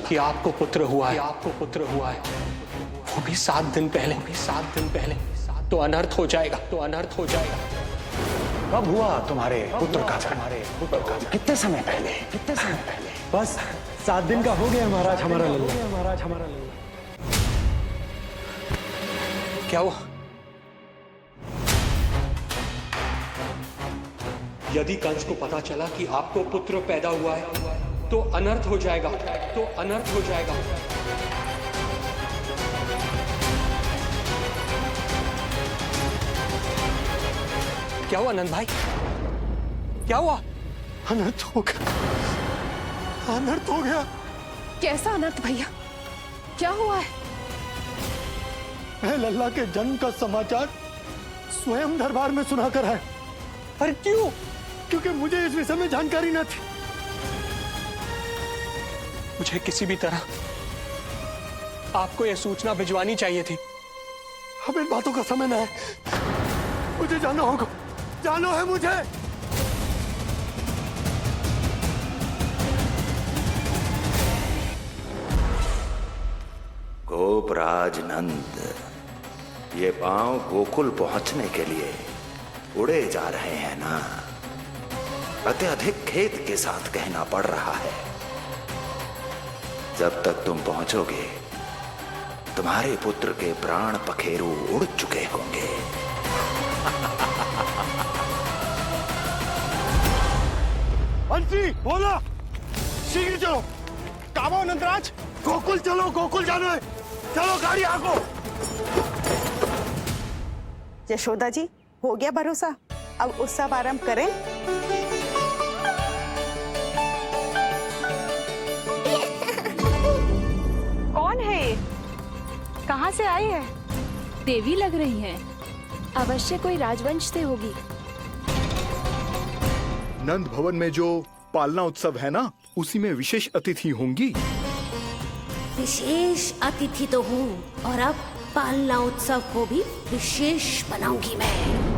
कि आपको पुत्र हुआ है, वो भी 7 दिन पहले, तो अनर्थ हो जाएगा। कब हुआ तुम्हारे पुत्र का जन्म? कितने समय पहले? बस 7 दिन का हो गया महाराज हमारा लल्ला। क्या हुआ? यदि कंस को पता चला कि आपको पुत्र पैदा हुआ है तो अनर्थ हो जाएगा। क्या हुआ नंद भाई? क्या हुआ? अनर्थ हो गया। कैसा अनर्थ भैया? क्या हुआ है? मैं लल्ला के जन्म का समाचार स्वयं दरबार में सुनाकर है। अरे क्यों? क्योंकि मुझे इस विषय में जानकारी न थी। मुझे किसी भी तरह आपको यह सूचना भिजवानी चाहिए थी। अब इन बातों का समय न है, मुझे जाना होगा। जाना है मुझे। गोपराज नंद, ये पांव गोकुल पहुंचने के लिए उड़े जा रहे हैं ना, अत्यधिक खेद के साथ कहना पड़ रहा है। जब तक तुम पहुंचोगे तुम्हारे पुत्र के प्राण पखेरु उड़ चुके होंगे। बंसी बोला, शीघ्र चलो। काबो नंदराज, गोकुल चलो, गोकुल जाना है। चलो गाड़ी आगो। यशोदा जी, हो गया भरोसा, अब उत्सव आरंभ करें। कौन है ये? कहाँ से आई है? देवी लग रही हैं। अवश्य कोई राजवंश से होगी। नंद भवन में जो पालना उत्सव है ना, उसी में विशेष अतिथि होंगी। विशेष अतिथि तो हूँ, और अब पालना उत्सव को भी विशेष बनाऊंगी मैं।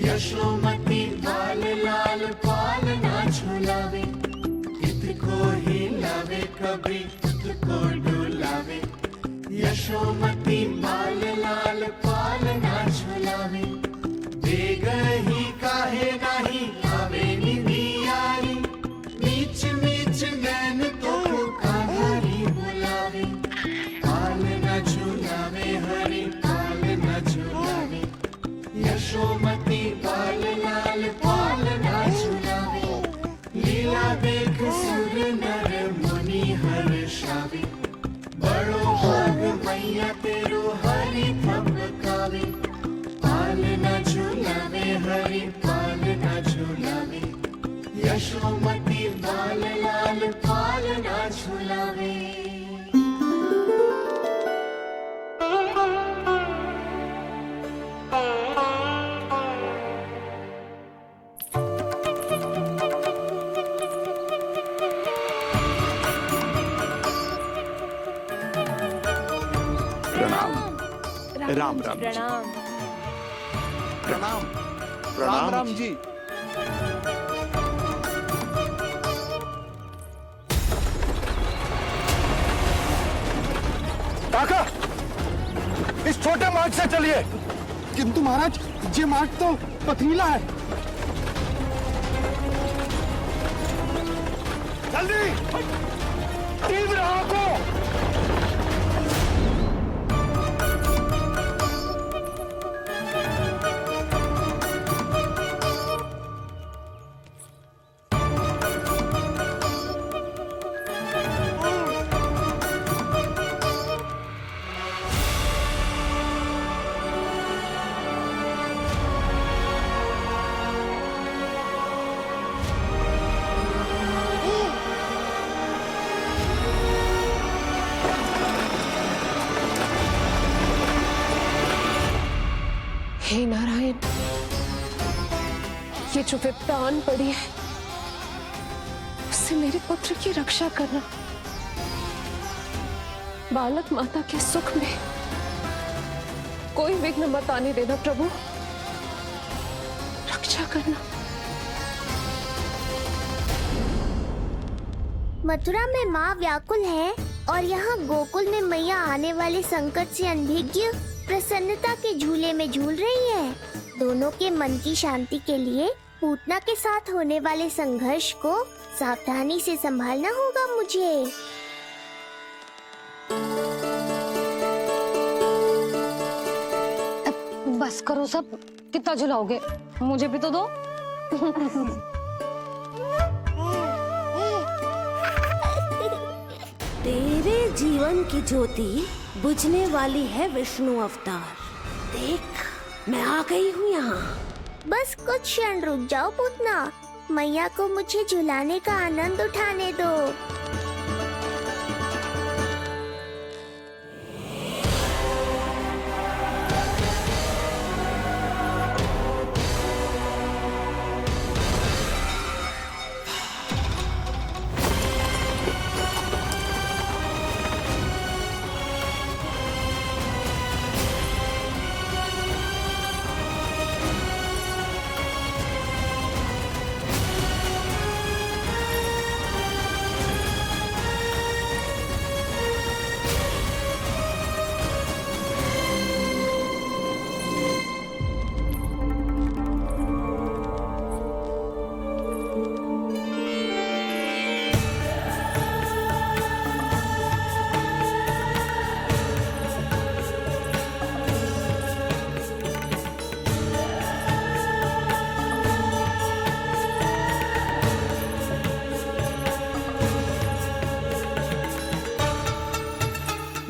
यशोमती लाल लाल पालना झुलावे, इत को हिलावे कभी खुद को डुलावे। यशोमती लाल लाल पालना झुलावे, देग ही काहे नाही आवे निंदियारी। नीच नीच नैन तो कान्हारी बुलावे, पालना झुलावे हरि पालना झुलावे। यशोमती लाल लाल पालना झुलावे, लीला देख सुर नर मुनि हर्षावे। बड़ो भाग मैया तेरो हरि थपकावे, पालना झुलावे हरि पालना झुलावे। यशोमती लाल लाल पालना झुलावे। राम राम जी। प्रणाम। प्रणाम राम जी। काका, इस छोटे मार्ग से चलिए। किंतु महाराज, ये मार्ग तो पथरीला है। जल्दी तीव्र आंखों। हे नारायण, ये जो विपदान पड़ी है उससे मेरे पुत्र की रक्षा करना। बालक माता के सुख में कोई विघ्न मत आने देना प्रभु, रक्षा करना। मथुरा में माँ व्याकुल है और यहाँ गोकुल में मैया आने वाले संकट से अनभिज्ञ प्रसन्नता के झूले में झूल रही है। दोनों के मन की शांति के लिए पूतना के साथ होने वाले संघर्ष को सावधानी से संभालना होगा मुझे। बस करो सब, कितना झुलाओगे, मुझे भी तो दो। तेरे जीवन की ज्योति बुझने वाली है विष्णु अवतार। देख, मैं आ गई हूँ यहाँ। बस कुछ क्षण रुक जाओ पूतना, मैया को मुझे झुलाने का आनंद उठाने दो।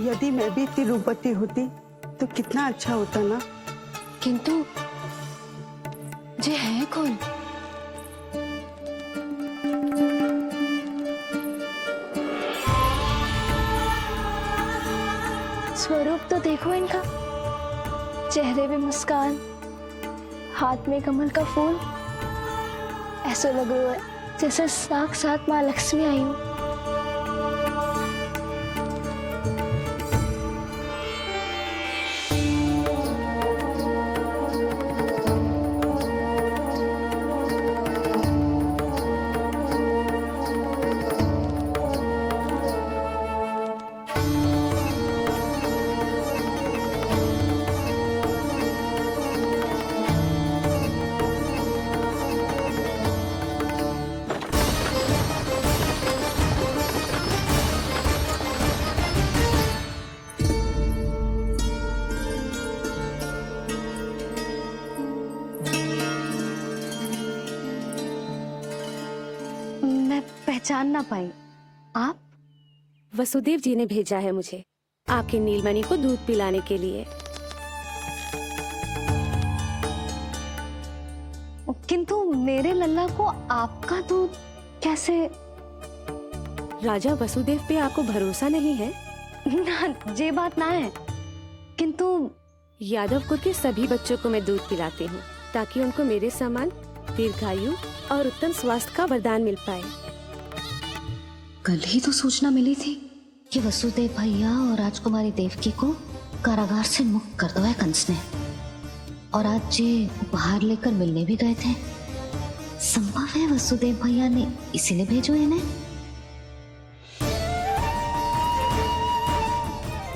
यदि मैं भी इतनी रूपवती होती तो कितना अच्छा होता ना। किंतु ये है कौन? स्वरूप तो देखो इनका, चेहरे पे मुस्कान, हाथ में कमल का फूल। ऐसा लग रहा है जैसे साक्षात माँ लक्ष्मी आई हूँ। पहचान ना पाई। आप? वसुदेव जी ने भेजा है मुझे आपके नीलमणि को दूध पिलाने के लिए। किंतु मेरे लल्ला को आपका दूध कैसे? राजा वसुदेव पे आपको भरोसा नहीं है? ना, ये बात ना है। किंतु यादव कुल के सभी बच्चों को मैं दूध पिलाती हूँ ताकि उनको मेरे समान दीर्घायु और उत्तम स्वास्थ्य का वरदान मिल पाए। कल ही तो सूचना मिली थी कि वसुदेव भैया और राजकुमारी देवकी को कारागार से मुक्त कर दो है कंस ने, और आज ये उपहार लेकर मिलने भी गए थे। संभव है वसुदेव भैया ने इसीलिए भेजो इन्हें।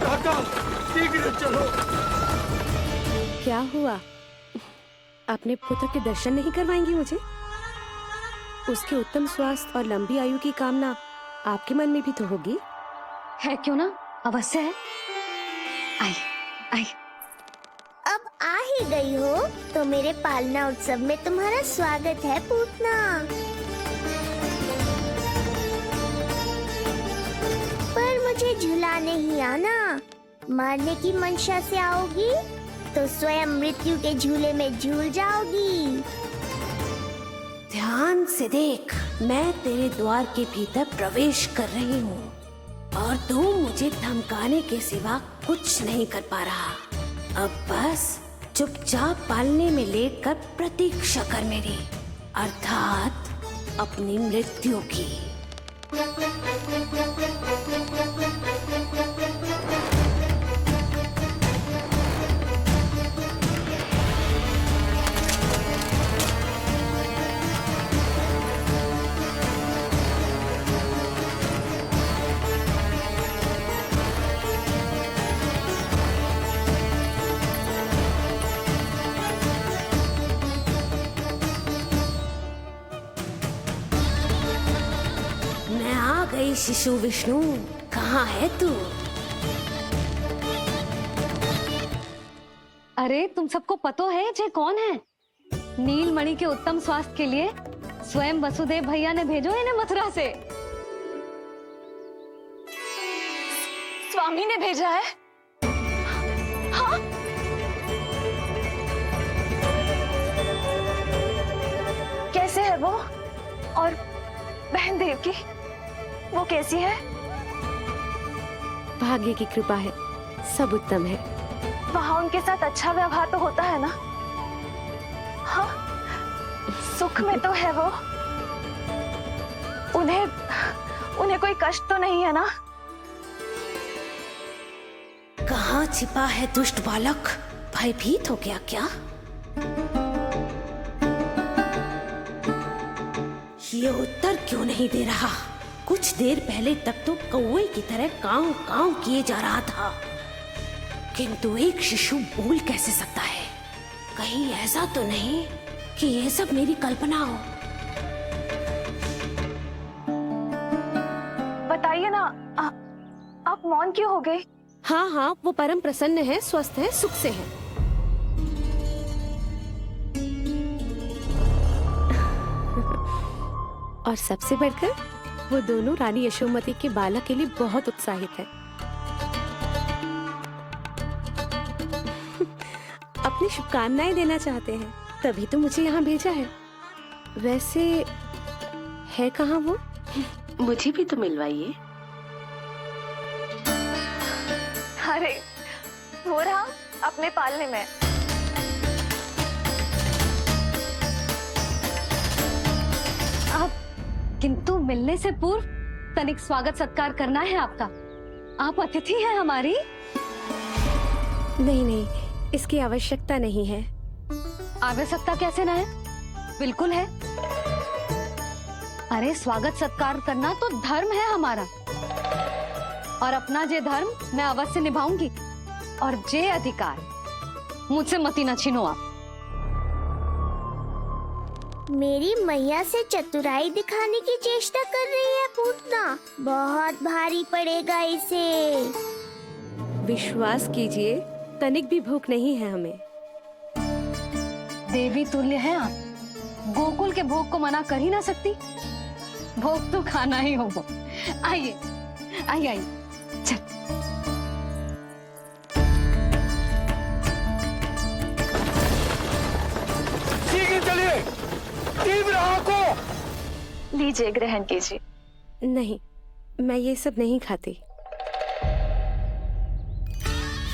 काका, शीघ्र चलो। क्या हुआ? अपने पुत्र के दर्शन नहीं करवाएंगी मुझे? उसके उत्तम स्वास्थ्य और लंबी आयु की कामना आपके मन में भी तो होगी। है क्यों ना, अवश्य है। आई आई। अब आ ही गई हो तो मेरे पालना उत्सव में तुम्हारा स्वागत है पूतना। पर मुझे झुलाने ही आना, मारने की मंशा से आओगी तो स्वयं मृत्यु के झूले में झूल जाओगी। ध्यान से देख, मैं तेरे द्वार के भीतर प्रवेश कर रही हूँ और तू मुझे धमकाने के सिवा कुछ नहीं कर पा रहा। अब बस चुपचाप पालने में लेटकर प्रतीक्षा कर मेरी, अर्थात अपनी मृत्यु की। मैं आ गई शिशु विष्णु, कहाँ है तू? अरे तुम सबको पता है ये कौन है? नीलमणि के उत्तम स्वास्थ्य के लिए स्वयं वसुदेव भैया ने भेजो इन्हें मथुरा से। स्वामी ने भेजा है? हाँ? कैसे है वो? और बहन देवकी, वो कैसी है? भाग्य की कृपा है, सब उत्तम है। वहाँ उनके साथ अच्छा व्यवहार तो होता है ना? हाँ, सुख में तो है वो। उन्हें कोई कष्ट तो नहीं है ना? कहाँ छिपा है दुष्ट बालक? भयभीत हो गया क्या? ये उत्तर क्यों नहीं दे रहा? कुछ देर पहले तक तो कौवे की तरह कांव कांव किए जा रहा था, किंतु एक शिशु बोल कैसे सकता है? कहीं ऐसा तो नहीं कि ये सब मेरी कल्पना हो? बताइए ना, आप मौन क्यों हो गए? हाँ हाँ, वो परम प्रसन्न है, स्वस्थ है, सुख से है। और सबसे बढ़कर वो दोनों रानी यशोमती के बालक के लिए बहुत उत्साहित है। अपनी शुभकामनाएं देना चाहते हैं, तभी तो मुझे यहाँ भेजा है। वैसे है कहाँ वो? मुझे भी तो मिलवाइए। अरे वो रहा अपने पालने में। किंतु मिलने से पूर्व तनिक स्वागत सत्कार करना है आपका। आप अतिथि हैं हमारी। नहीं नहीं, इसकी आवश्यकता नहीं है। आवश्यकता कैसे ना है? बिल्कुल है। अरे स्वागत सत्कार करना तो धर्म है हमारा, और अपना जे धर्म मैं अवश्य निभाऊंगी, और जे अधिकार मुझसे मती न छीनो आप। मेरी मैया से चतुराई दिखाने की चेष्टा कर रही है पूतना। बहुत भारी पड़ेगा इसे। विश्वास कीजिए, तनिक भी भूख नहीं है हमें। देवी तुल्य है आप, गोकुल के भोग को मना कर ही ना सकती। भोग तो खाना ही होगा। आइए आइए आइए, चल। शीघ्र चलिए, तीव्र को लीजिए, ग्रहण कीजिए। नहीं, मैं ये सब नहीं खाती।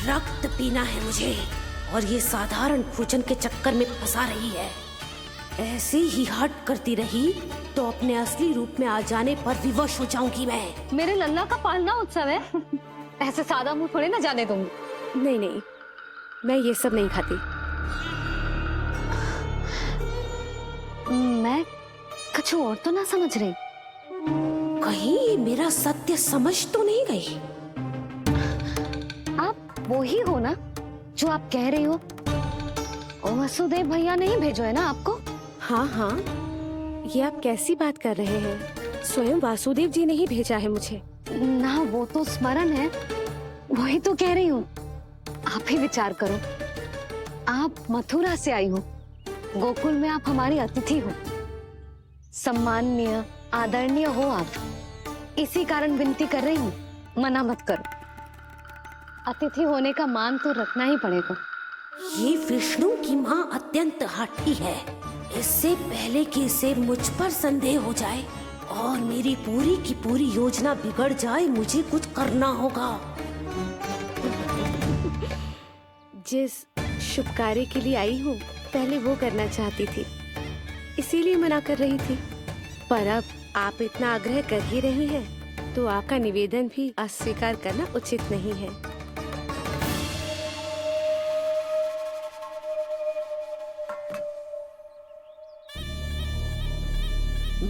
रक्त पीना है मुझे, और ये साधारण भोजन के चक्कर में फंसा रही है। ऐसी ही हट करती रही तो अपने असली रूप में आ जाने पर विवश हो जाऊंगी मैं। मेरे लल्ला का पालना उत्सव है, ऐसे सादा मुंह थोड़े ना जाने दूंगी। नहीं नहीं, मैं ये सब नहीं खाती। मैं कुछ और तो ना समझ रही। कहीं ये मेरा सत्य समझ तो नहीं गई? आप वो ही हो ना जो आप कह रही हो? वसुदेव भैया ने ही भेजो है ना आपको? हाँ हाँ, ये आप कैसी बात कर रहे हैं? स्वयं वासुदेव जी ने ही भेजा है मुझे। ना वो तो स्मरण है, वही तो कह रही हूँ। आप ही विचार करो, आप मथुरा से आई हो, गोकुल में आप हमारी अतिथि हो, सम्माननीय आदरणीय हो आप। इसी कारण विनती कर रही हूँ, मना मत करो। अतिथि होने का मान तो रखना ही पड़ेगा। ये विष्णु की माँ अत्यंत हठी है। इससे पहले कि इसे मुझ पर संदेह हो जाए और मेरी पूरी की पूरी योजना बिगड़ जाए, मुझे कुछ करना होगा। जिस शुभ कार्य के लिए आई हूँ, पहले वो करना चाहती थी, इसीलिए मना कर रही थी। पर अब आप इतना आग्रह कर ही रही हैं, तो आपका निवेदन भी अस्वीकार करना उचित नहीं है।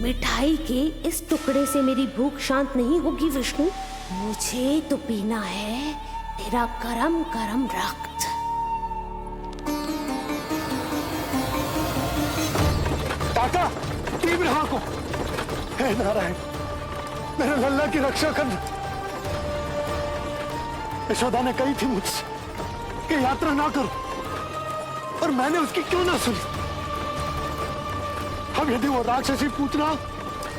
मिठाई के इस टुकड़े से मेरी भूख शांत नहीं होगी विष्णु। मुझे तो पीना है तेरा गरम गरम रक्त। काका, तीव्र हाँ को। हे नारायण, मेरे लल्ला की रक्षा करना। यशोदा ने कही थी मुझसे कि यात्रा ना करो, और मैंने उसकी क्यों ना सुनी। अब यदि वो राक्षसी पूतना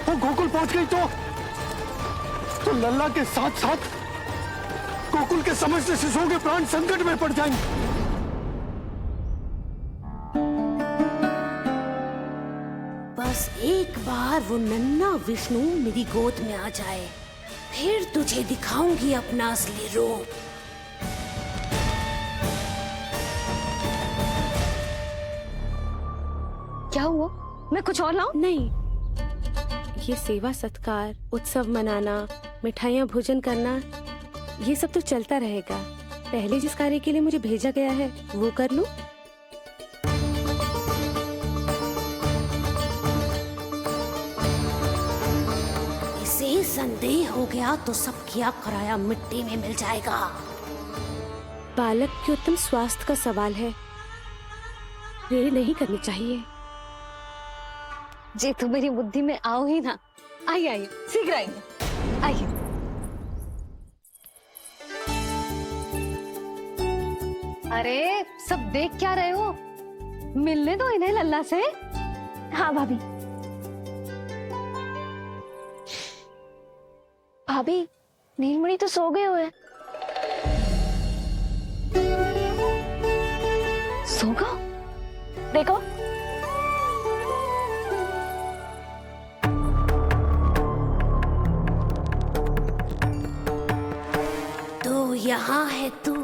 वो गोकुल पहुंच गई तो लल्ला के साथ साथ गोकुल के समस्त शिशुओं के प्राण संकट में पड़ जाएंगे। बस एक बार वो नन्हा विष्णु मेरी गोद में आ जाए, फिर तुझे दिखाऊंगी अपना असली रूप। क्या हुआ? मैं कुछ और लाऊं? नहीं, ये सेवा सत्कार, उत्सव मनाना, मिठाइयाँ भोजन करना, ये सब तो चलता रहेगा। पहले जिस कार्य के लिए मुझे भेजा गया है वो कर लूं। इसे संदेह हो गया तो सब किया कराया मिट्टी में मिल जाएगा। बालक के उत्तम स्वास्थ्य का सवाल है, देरी नहीं करनी चाहिए। जे तो मेरी बुद्धि में आओ ही ना। आइए आइए, शीघ्र आइए, आइए। अरे सब देख क्या रहे हो? मिलने दो इन्हें लल्ला से। हाँ भाभी। भाभी, नीलमणि तो सो गए हुए। सो गो? देखो। यहाँ है तू।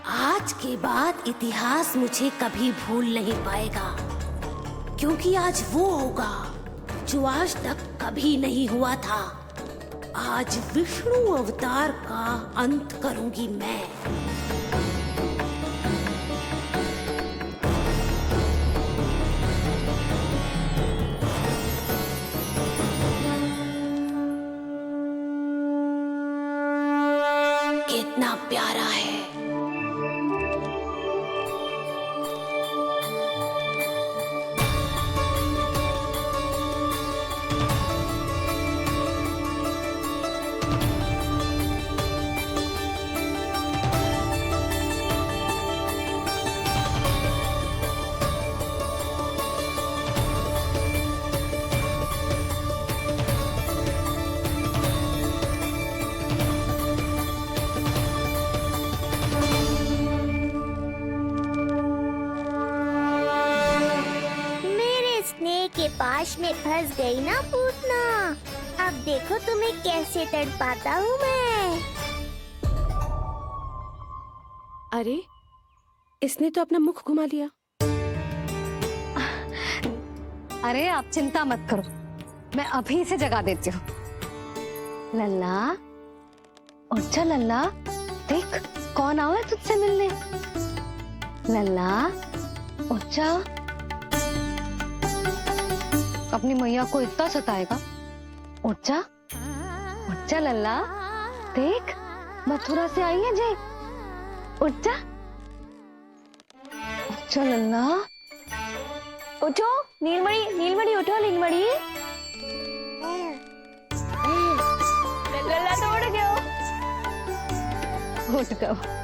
आज के बाद इतिहास मुझे कभी भूल नहीं पाएगा, क्योंकि आज वो होगा जो आज तक कभी नहीं हुआ था। आज विष्णु अवतार का अंत करूंगी मैं। कितना प्यारा है। के पास में फंस गई ना पूतना। अब देखो तुम्हें कैसे तड़पाता हूँ मैं। अरे, इसने तो अपना मुख घुमा लिया। अरे आप चिंता मत करो, मैं अभी से जगा देती हूँ। लल्ला, उठ जा लल्ला, देख कौन आवा है तुझसे मिलने। लल्ला, उठ जा। अपनी मैया को इतना सताएगा? उठ जा, उठ जा लल्ला, देख मथुरा से आई है जय। उठ जा, उठ जा लल्ला, उठो। नीलमणि, नीलमणि उठो, नीलमणि। लल्ला तो उठ गया। उठ गया।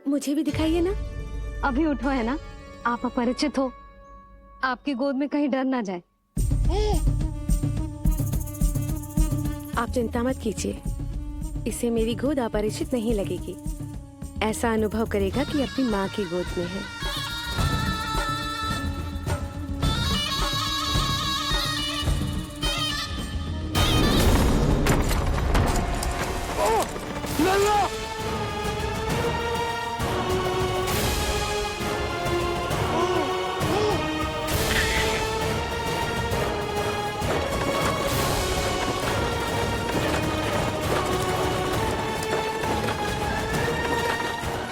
मुझे भी दिखाइए ना। अभी उठो है ना, आप अपरिचित हो, आपकी गोद में कहीं डर ना जाए। आप चिंता मत कीजिए, इसे मेरी गोद अपरिचित नहीं लगेगी। ऐसा अनुभव करेगा कि अपनी माँ की गोद में है।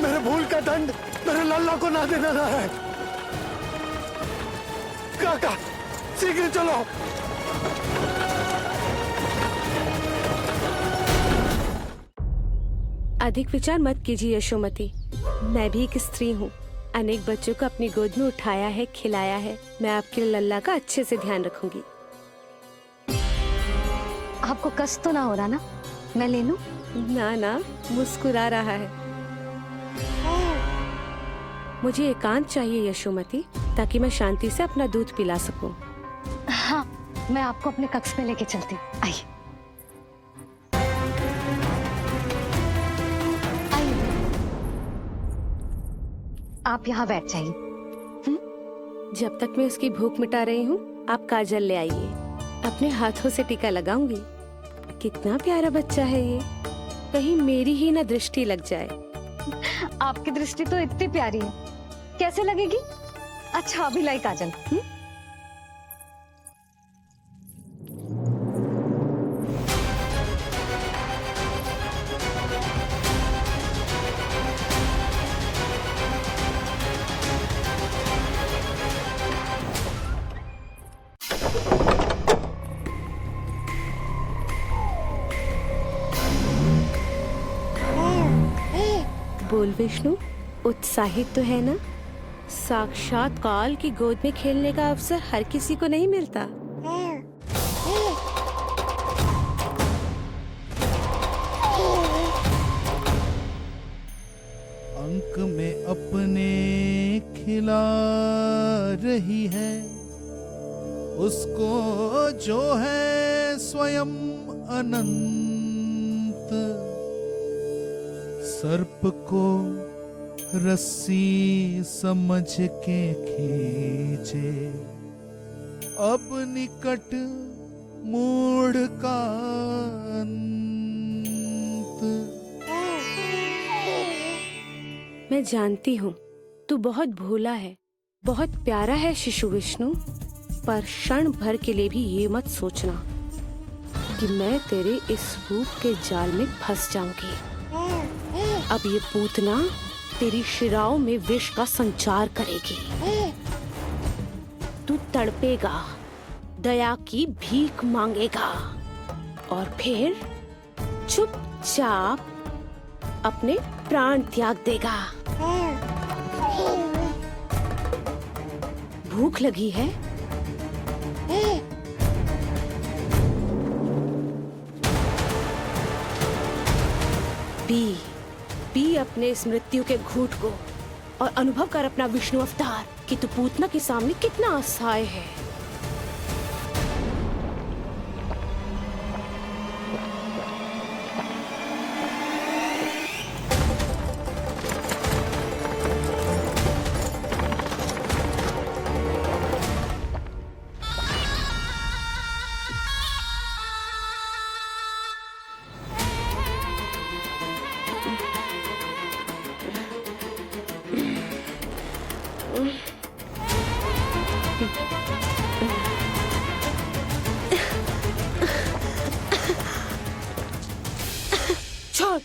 मेरे भूल का दंड मेरे लल्ला को ना देना रहा है। काका शीघ्र चलो। अधिक विचार मत कीजिए यशोमती, मैं भी एक स्त्री हूँ। अनेक बच्चों को अपनी गोद में उठाया है, खिलाया है। मैं आपके लल्ला का अच्छे से ध्यान रखूंगी। आपको कष्ट तो ना हो रहा ना? मैं ले लूं? ना ना, मुस्कुरा रहा है। मुझे एकांत चाहिए यशोमती, ताकि मैं शांति से अपना दूध पिला सकूं। हाँ, मैं आपको अपने कक्ष में लेके चलती हूँ। आइए। आप यहाँ बैठ जाइए। जब तक मैं उसकी भूख मिटा रही हूँ, आप काजल ले आइए। अपने हाथों से टीका लगाऊंगी। कितना प्यारा बच्चा है ये, कहीं मेरी ही ना दृष्टि लग जाए। आपकी दृष्टि तो इतनी प्यारी है, कैसे लगेगी? अच्छा अभी लाई काजल। बोल विष्णु, उत्साहित तो है ना? साक्षात काल की गोद में खेलने का अवसर हर किसी को नहीं मिलता। अंक में अपने खिला रही है, उसको जो है स्वयं अनंत। सर्प को रस्सी समझ के खींचे, अब निकट मूढ़ का अंत। मैं जानती हूँ तू बहुत भोला है, बहुत प्यारा है शिशु विष्णु, पर क्षण भर के लिए भी ये मत सोचना कि मैं तेरे इस रूप के जाल में फंस जाऊंगी। अब ये पूतना तेरी शिराओं में विष का संचार करेगी। तू तड़पेगा, दया की भीख मांगेगा और फिर चुपचाप अपने प्राण त्याग देगा। भूख लगी है? पी अपने इस मृत्यु के घूंट को और अनुभव कर अपना विष्णु अवतार कि तू पूतना के सामने कितना असहाय है। छोड़।